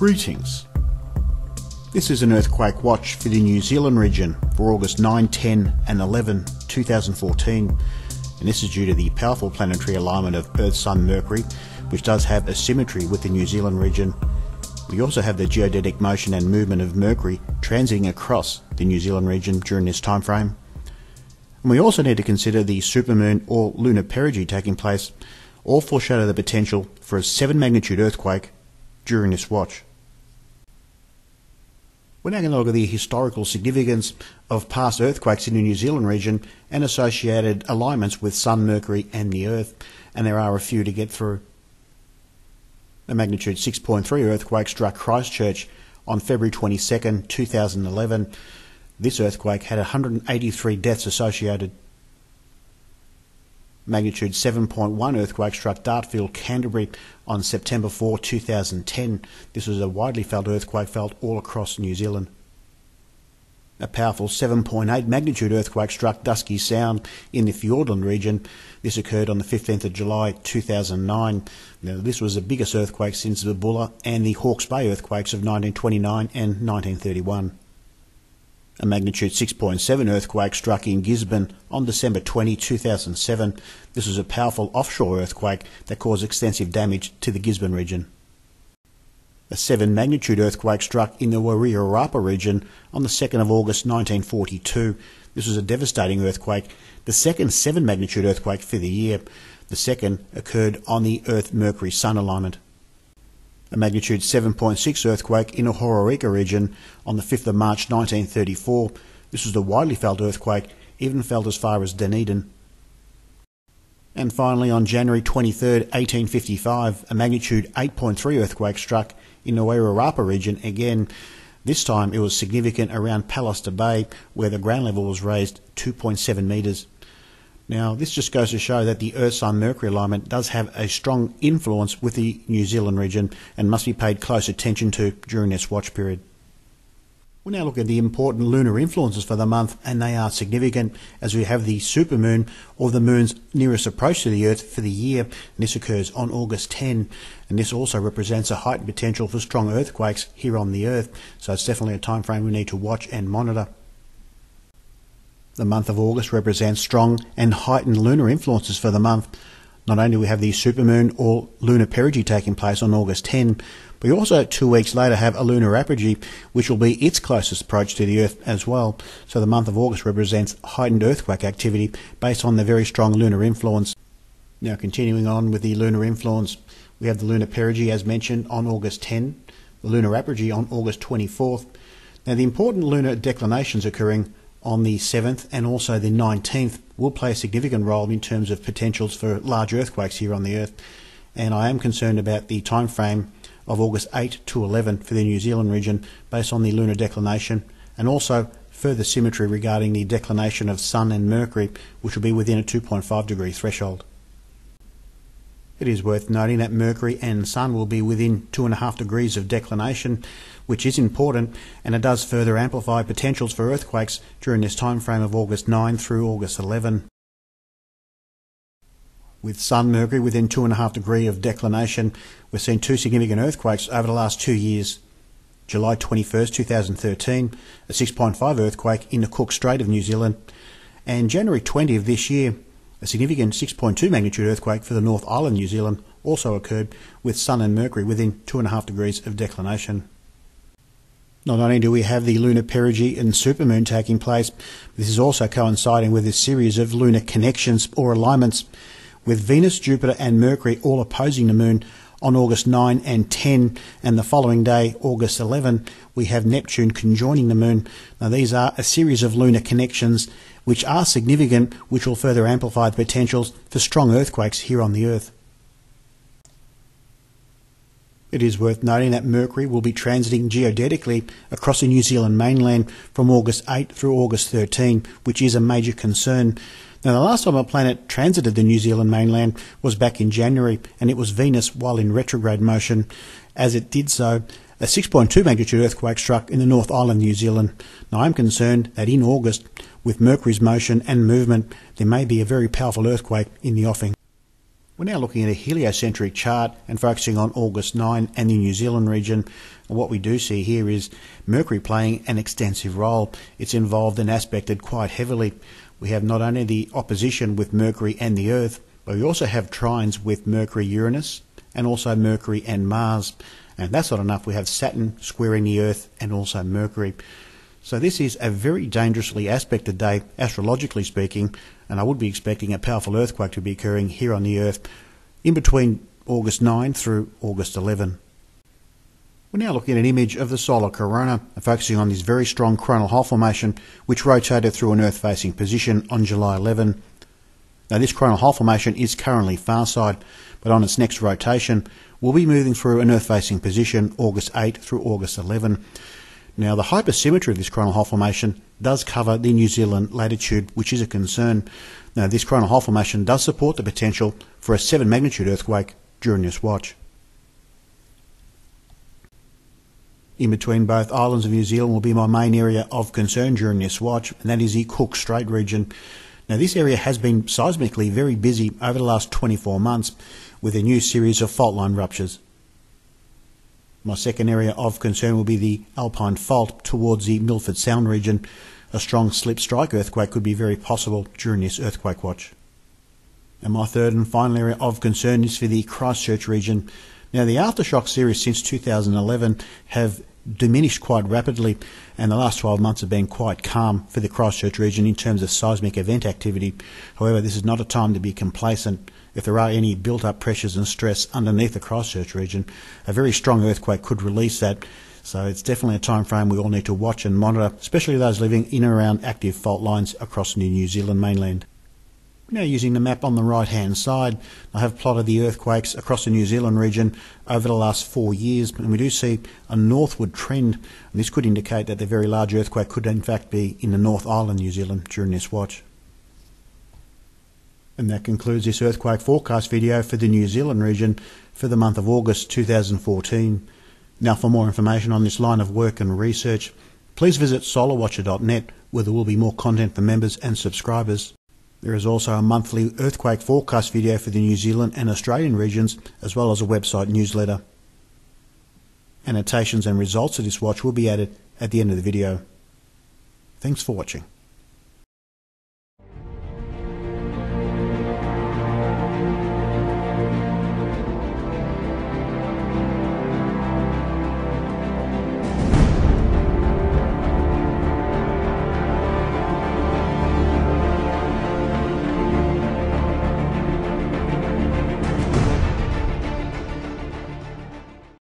Greetings. This is an earthquake watch for the New Zealand region for August 9, 10 and 11, 2014, and this is due to the powerful planetary alignment of Earth-Sun-Mercury, which does have a symmetry with the New Zealand region. We also have the geodetic motion and movement of Mercury transiting across the New Zealand region during this time frame. And we also need to consider the supermoon or lunar perigee taking place. All foreshadow the potential for a 7 magnitude earthquake during this watch. We're now going to look at the historical significance of past earthquakes in the New Zealand region and associated alignments with Sun, Mercury and the Earth, and there are a few to get through. A magnitude 6.3 earthquake struck Christchurch on February 22nd, 2011. This earthquake had 183 deaths associated. Magnitude 7.1 earthquake struck Dartfield, Canterbury on September 4, 2010. This was a widely felt earthquake felt all across New Zealand. A powerful 7.8 magnitude earthquake struck Dusky Sound in the Fiordland region. This occurred on the 15th of July 2009. Now, this was the biggest earthquake since the Buller and the Hawke's Bay earthquakes of 1929 and 1931. A magnitude 6.7 earthquake struck in Gisborne on December 20, 2007. This was a powerful offshore earthquake that caused extensive damage to the Gisborne region. A 7 magnitude earthquake struck in the Wairarapa region on the 2nd of August 1942. This was a devastating earthquake, the second 7 magnitude earthquake for the year. The second occurred on the Earth-Mercury-Sun alignment. A magnitude 7.6 earthquake in the Hororika region on the 5th of March 1934. This was a widely felt earthquake, even felt as far as Dunedin. And finally, on January 23, 1855, a magnitude 8.3 earthquake struck in the Wairarapa region again. This time it was significant around Pallister Bay, where the ground level was raised 2.7 metres. Now, this just goes to show that the Earth-Sun-Mercury alignment does have a strong influence with the New Zealand region and must be paid close attention to during this watch period. We'll now look at the important lunar influences for the month, and they are significant as we have the supermoon, or the moon's nearest approach to the Earth for the year, and this occurs on August 10, and this also represents a heightened potential for strong earthquakes here on the Earth, so it's definitely a time frame we need to watch and monitor. The month of August represents strong and heightened lunar influences for the month. Not only do we have the supermoon or lunar perigee taking place on August 10, but we also 2 weeks later have a lunar apogee, which will be its closest approach to the Earth as well. So the month of August represents heightened earthquake activity based on the very strong lunar influence. Now, continuing on with the lunar influence, we have the lunar perigee as mentioned on August 10, the lunar apogee on August 24th. Now, the important lunar declinations occurring on the 7th and also the 19th will play a significant role in terms of potentials for large earthquakes here on the Earth, and I am concerned about the time frame of August 8 to 11 for the New Zealand region based on the lunar declination, and also further symmetry regarding the declination of Sun and Mercury, which will be within a 2.5 degree threshold. It is worth noting that Mercury and Sun will be within 2.5 degrees of declination, which is important, and it does further amplify potentials for earthquakes during this time frame of August 9 through August 11. With Sun Mercury within 2.5 degrees of declination, we've seen 2 significant earthquakes over the last 2 years. July 21st, 2013, a 6.5 earthquake in the Cook Strait of New Zealand, and January 20 of this year, a significant 6.2 magnitude earthquake for the North Island, New Zealand, also occurred with Sun and Mercury within 2.5 degrees of declination. Not only do we have the lunar perigee and supermoon taking place, this is also coinciding with a series of lunar connections or alignments, with Venus, Jupiter and Mercury all opposing the moon on August 9 and 10, and the following day, August 11, we have Neptune conjoining the moon. Now, these are a series of lunar connections which are significant, which will further amplify the potentials for strong earthquakes here on the Earth. It is worth noting that Mercury will be transiting geodetically across the New Zealand mainland from August 8 through August 13, which is a major concern. Now, the last time a planet transited the New Zealand mainland was back in January, and it was Venus while in retrograde motion. As it did so, a 6.2 magnitude earthquake struck in the North Island, New Zealand. Now, I'm concerned that in August, with Mercury's motion and movement, there may be a very powerful earthquake in the offing. We're now looking at a heliocentric chart and focusing on August 9 and the New Zealand region. And what we do see here is Mercury playing an extensive role. It's involved and aspected quite heavily. We have not only the opposition with Mercury and the Earth, but we also have trines with Mercury-Uranus and also Mercury and Mars. And that's not enough. We have Saturn squaring the Earth and also Mercury. So this is a very dangerously aspected day, astrologically speaking, and I would be expecting a powerful earthquake to be occurring here on the Earth in between August 9 through August 11. We're now looking at an image of the solar corona, focusing on this very strong coronal hole formation which rotated through an Earth-facing position on July 11. Now this coronal hole formation is currently far side, but on its next rotation we'll be moving through an Earth-facing position August 8 through August 11. Now the hypersymmetry of this coronal hole formation does cover the New Zealand latitude, which is a concern. Now this coronal hole formation does support the potential for a 7 magnitude earthquake during this watch. In between both islands of New Zealand will be my main area of concern during this watch, and that is the Cook Strait region. Now this area has been seismically very busy over the last 24 months with a new series of fault line ruptures. My second area of concern will be the Alpine Fault towards the Milford Sound region. A strong slip strike earthquake could be very possible during this earthquake watch. And my third and final area of concern is for the Christchurch region. Now the aftershock series since 2011 have diminished quite rapidly, and the last 12 months have been quite calm for the Christchurch region in terms of seismic event activity. However, this is not a time to be complacent. If there are any built-up pressures and stress underneath the Christchurch region, a very strong earthquake could release that. So it's definitely a time frame we all need to watch and monitor, especially those living in and around active fault lines across the New Zealand mainland. Now using the map on the right hand side, I have plotted the earthquakes across the New Zealand region over the last 4 years, and we do see a northward trend, and this could indicate that the very large earthquake could in fact be in the North Island, New Zealand, during this watch. And that concludes this earthquake forecast video for the New Zealand region for the month of August 2014. Now for more information on this line of work and research, please visit solarwatcher.net, where there will be more content for members and subscribers. There is also a monthly earthquake forecast video for the New Zealand and Australian regions, as well as a website newsletter. Annotations and results of this watch will be added at the end of the video. Thanks for watching.